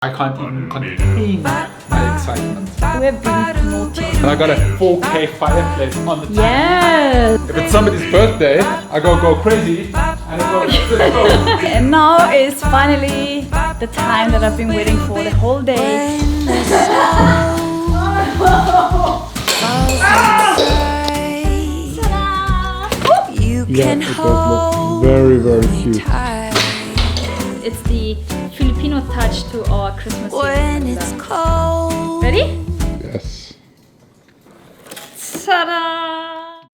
I can't even contain my excitement. We're being naughty. And I got a 4K fireplace on the table. Yes! If it's somebody's birthday, I go crazy and I go. And now is finally the time that I've been waiting for the whole day. Yeah, it does look very, very cute. It's the Filipino touch to our Christmas When it's cold. Ready? Yes. Ta-da!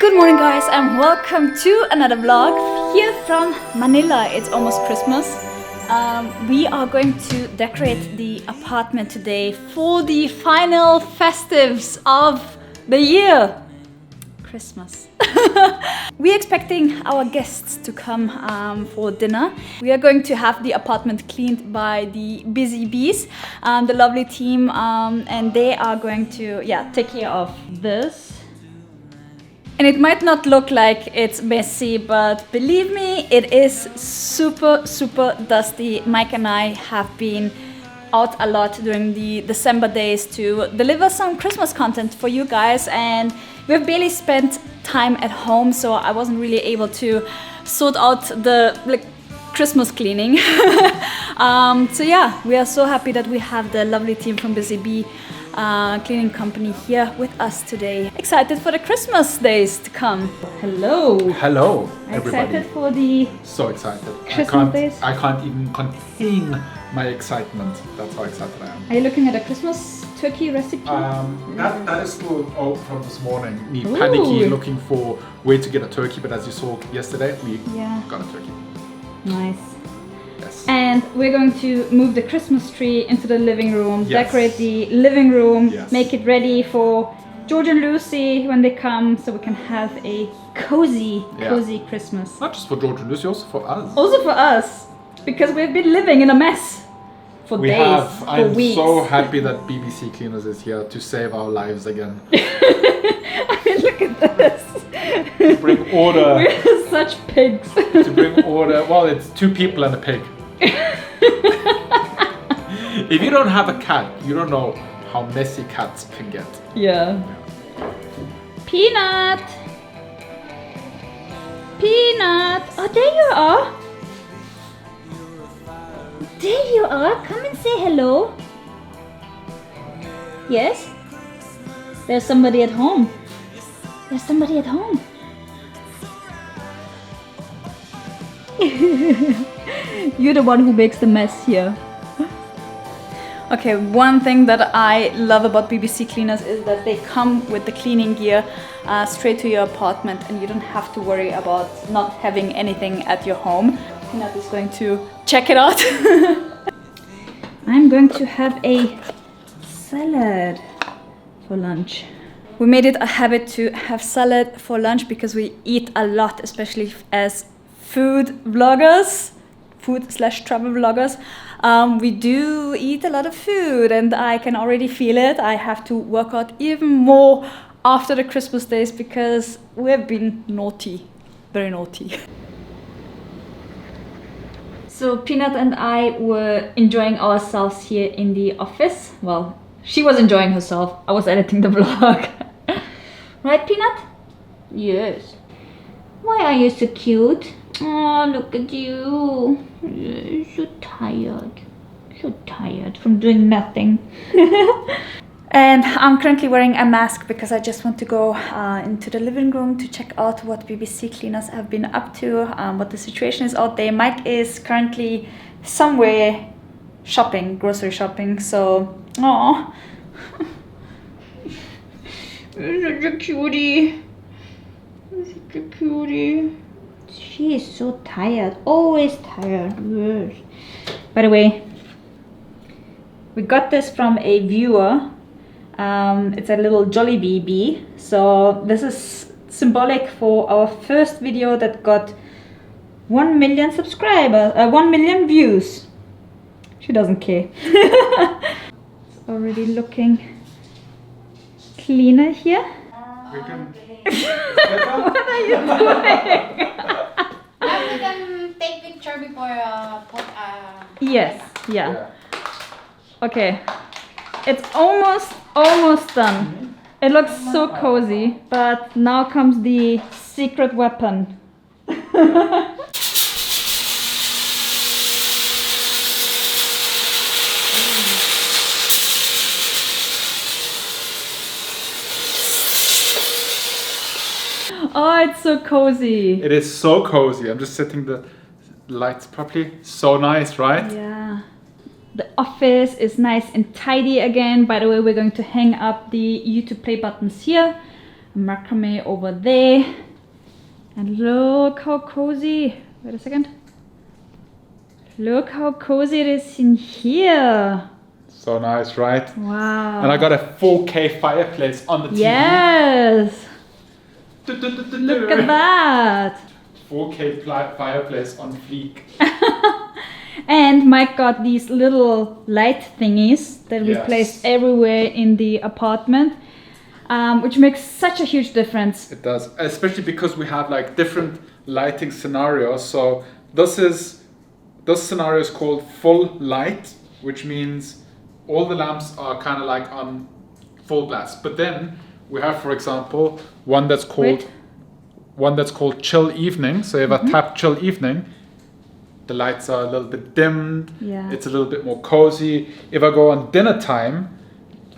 Good morning guys and welcome to another vlog here from Manila. It's almost Christmas. We are going to decorate the apartment today for the final festives of the year. Christmas. We're expecting our guests to come for dinner. We are going to have the apartment cleaned by the Busy Bees, the lovely team, and they are going to take care of this. And it might not look like it's messy, but believe me, it is super dusty. Mike and I have been out a lot during the December days to deliver some Christmas content for you guys, and we've barely spent time at home, so I wasn't really able to sort out the Christmas cleaning. So yeah, we are so happy that we have the lovely team from Busy Bee cleaning company here with us today. Excited for the Christmas days to come. Hello. Hello, everybody. Excited for the So excited. Christmas days? I can't even contain my excitement. That's how excited I am. Are you looking at a Christmas turkey recipe? That is still from this morning. Me Ooh. panicky looking for where to get a turkey, but as you saw yesterday, we got a turkey. Nice. Yes. And we're going to move the Christmas tree into the living room, Yes. decorate the living room, Yes. make it ready for George and Lucy when they come, so we can have a cozy Christmas. Not just for George and Lucy, also for us. Also for us, because we've been living in a mess for days, for I'm weeks. so happy that BBC Cleaners is here to save our lives again. I mean, look at this. To bring order. We're such pigs. To bring order. Well, it's two people and a pig. If you don't have a cat, you don't know how messy cats can get. Yeah. Peanut! Peanut! Oh, there you are! There you are! Come and say hello! Yes? There's somebody at home. There's somebody at home. You're the one who makes the mess here. Okay, one thing that I love about BBC Cleaners is that they come with the cleaning gear straight to your apartment, and you don't have to worry about not having anything at your home. Peanut is going to check it out. I'm going to have a salad for lunch. We made it a habit to have salad for lunch because we eat a lot, especially as food vloggers, food/travel vloggers. We do eat a lot of food, and I can already feel it. I have to work out even more after the Christmas days because we've been naughty, very naughty. So Peanut and I were enjoying ourselves here in the office. Well, she was enjoying herself. I was editing the vlog. Right, Peanut? Yes. Why are you so cute? Oh, look at you. You're so tired. So tired from doing nothing. And I'm currently wearing a mask because I just want to go into the living room to check out what BBC Cleaners have been up to, what the situation is out there. Mike is currently somewhere shopping, grocery shopping, so... Aww. You're such a cutie. You're such a cutie. She is so tired, always tired. Yes. By the way, we got this from a viewer. It's a little Jollibee bee. So this is symbolic for our first video that got 1 million subscribers, 1 million views. She doesn't care. It's already looking cleaner here. We can. What are you doing? Yeah, we can take picture before put Yes, yeah. Okay. It's almost done. It looks so cozy, but now comes the secret weapon. Oh, it's so cozy. It is so cozy. I'm just setting the lights properly. So nice, right? Yeah. The office is nice and tidy again. By the way, we're going to hang up the YouTube play buttons here. Macrame over there. And look how cozy. Wait a second. Look how cozy it is in here. So nice, right? Wow. And I got a 4K fireplace on the TV. Yes. Look at that. 4K fireplace on fleek. And Mike got these little light thingies that we Yes. placed everywhere in the apartment, which makes such a huge difference. It does, especially because we have like different lighting scenarios. So this scenario is called full light, which means all the lamps are kind of like on full blast. But then we have, for example, one that's called chill evening. So if I tap chill evening, the lights are a little bit dimmed. Yeah. It's a little bit more cozy. If I go on dinner time,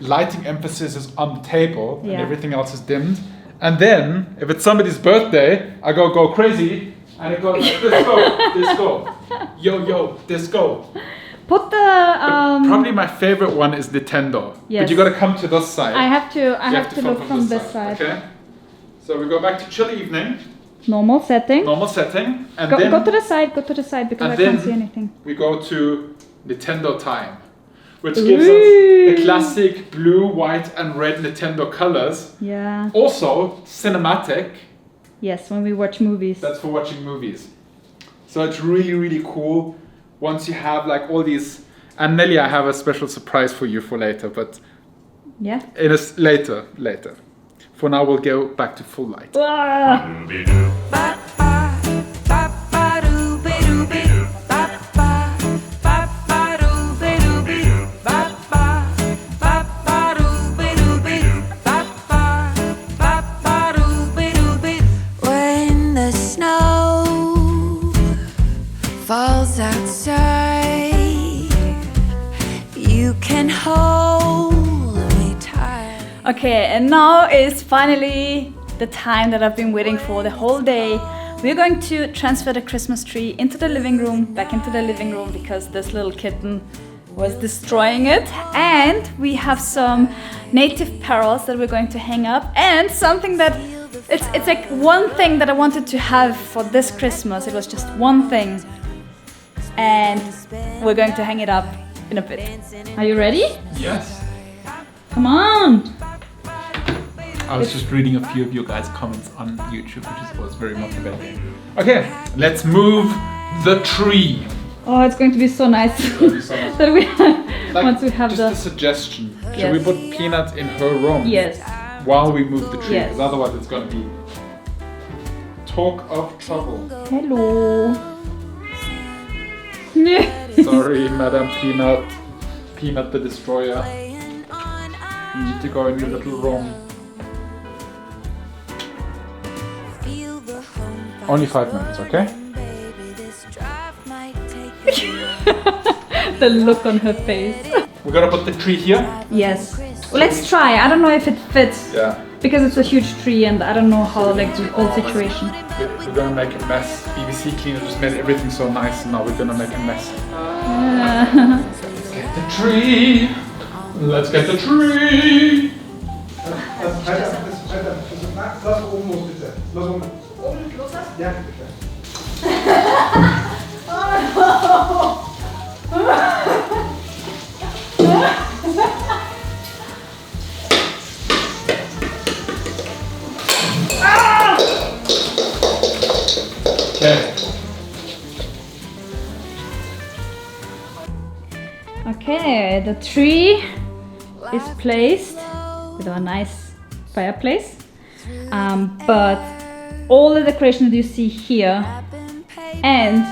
lighting emphasis is on the table and Yeah. everything else is dimmed. And then if it's somebody's birthday, I go crazy and it goes like, disco, yo, disco. Put the Probably my favorite one is Nintendo. Yes. But you gotta come to this side. I have to You look from this side. Okay. So we go back to chill evening, Normal setting. normal setting, and Go then to the side because and I then can't see anything. we go to Nintendo time, which gives us Ooh. the classic blue, white, and red Nintendo colors. Yeah. Also cinematic. Yes, when we watch movies. That's for watching movies. So it's really, really cool. Once you have like all these, and Nelly, I have a special surprise for you for later, but Yeah. later. For now, we'll go back to full light. Ah. When the snow falls outside, you can hold me tight. Okay, and now is finally the time that I've been waiting for the whole day. We're going to transfer the Christmas tree into the living room, back into the living room, because this little kitten was destroying it. And we have some native pearls that we're going to hang up, and something that it's like one thing that I wanted to have for this Christmas. It was just one thing, and we're going to hang it up in a bit. Are you ready? Yes. Come on! I was just reading a few of your guys' comments on YouTube, which was very motivating. Okay, let's move the tree. Oh, it's going to be so nice be so nice. that we Like, once we have just the a suggestion. Should Yes. we put Peanut in her room? yes. While we move the tree, Yes. because otherwise it's going to be talk of trouble. Hello. Sorry, Madam Peanut. Peanut the Destroyer. You need to go in your little room. Only 5 minutes, okay? The look on her face. We're gonna put the tree here. Yes. Well, let's try. I don't know if it fits Yeah. because it's a huge tree and I don't know how like the whole situation. We're gonna make a mess. BBC cleaner just made everything so nice, and now we're gonna make a mess. Let's get the tree. Let's get the tree. Lass oben los, bitte. Lass oben. Oben los? Ja, bitte. Okay. Okay, the tree is placed with our nice fireplace. But all the decorations you see here and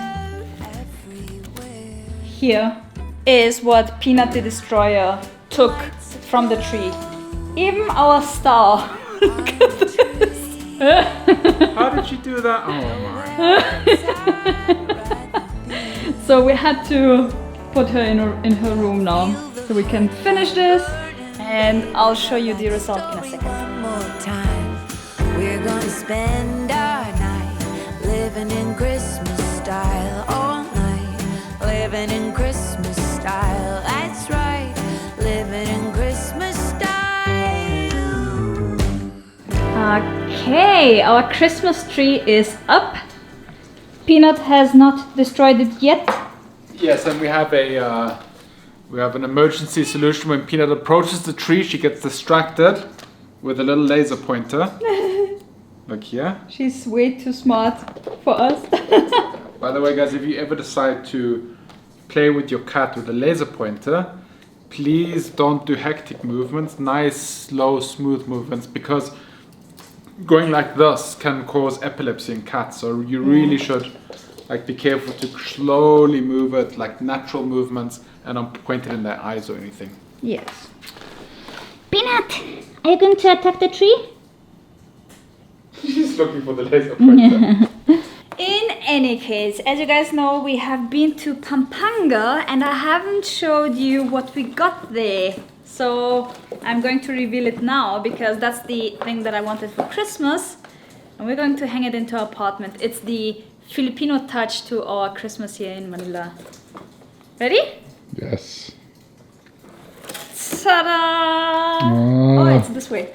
here is what Peanut the Destroyer took from the tree. Even our star. Look at this. How did she do that? Oh my. So we had to put her in her room now, so we can finish this, and I'll show you the result in a second. One more time, we're gonna spend our night living in Christmas style all night, living in Christmas style. That's right, living in Christmas style. Okay, our Christmas tree is up. Peanut has not destroyed it yet. Yes, and we have an emergency solution. When Peanut approaches the tree, she gets distracted with a little laser pointer. Look here. She's way too smart for us. By the way, guys, if you ever decide to play with your cat with a laser pointer, please don't do hectic movements. Nice, slow, smooth movements, because going like this can cause epilepsy in cats. So you really should be careful to slowly move it, like natural movements, and not point it in their eyes or anything. Yes. Peanut, are you going to attack the tree? She's looking for the laser pointer. In any case, as you guys know, we have been to Pampanga and I haven't showed you what we got there. So I'm going to reveal it now because that's the thing that I wanted for Christmas. And we're going to hang it into our apartment. It's the Filipino touch to our Christmas here in Manila. Ready? Yes. Ta-da! Oh, it's this way.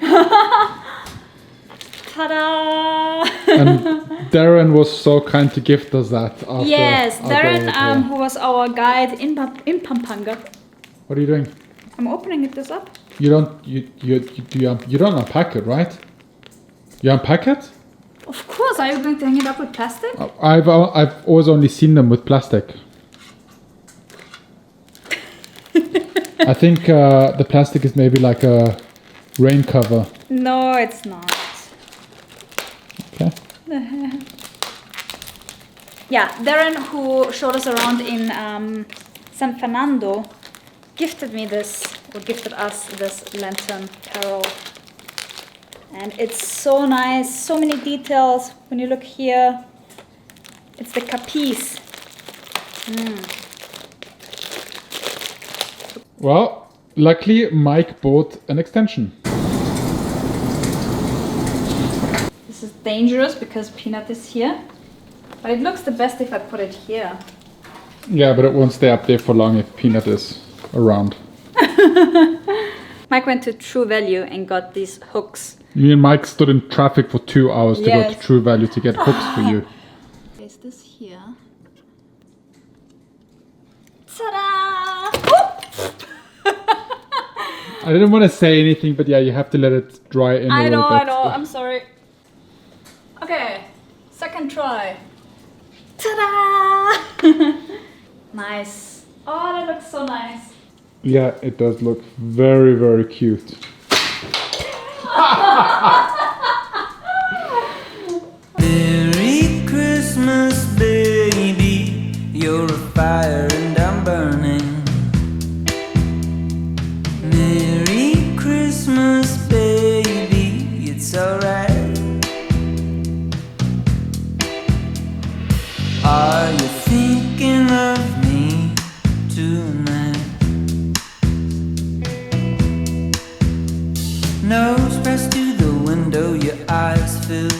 Ta-da! And Darren was so kind to gift us that. After Yes, our Darren, day, who was our guide in Pampanga. What are you doing? I'm opening this up. You don't unpack it, right? You unpack it? Of course, are you going to hang it up with plastic? I've always only seen them with plastic. I think the plastic is maybe like a rain cover. No, it's not. Okay. Yeah, Darren, who showed us around in San Fernando, gifted us this lantern carol. And it's so nice, so many details. When you look here, it's the capiz. Well, luckily Mike bought an extension. This is dangerous because Peanut is here. But it looks the best if I put it here. Yeah, but it won't stay up there for long if Peanut is around. Mike went to True Value and got these hooks. Me and Mike stood in traffic for 2 hours to go Yes. to True Value to get hooks for you. Is this here? Ta-da! I didn't want to say anything, but yeah, you have to let it dry in a little bit. I know, I'm sorry. Okay, second try. Ta-da! Nice. Oh, that looks so nice. Yeah, it does look very, very cute. Merry Christmas, baby. You're a fire and I'm burning. Merry Christmas, baby. It's alright. Are you thinking of me tonight? Nose pressed to the window, your eyes filled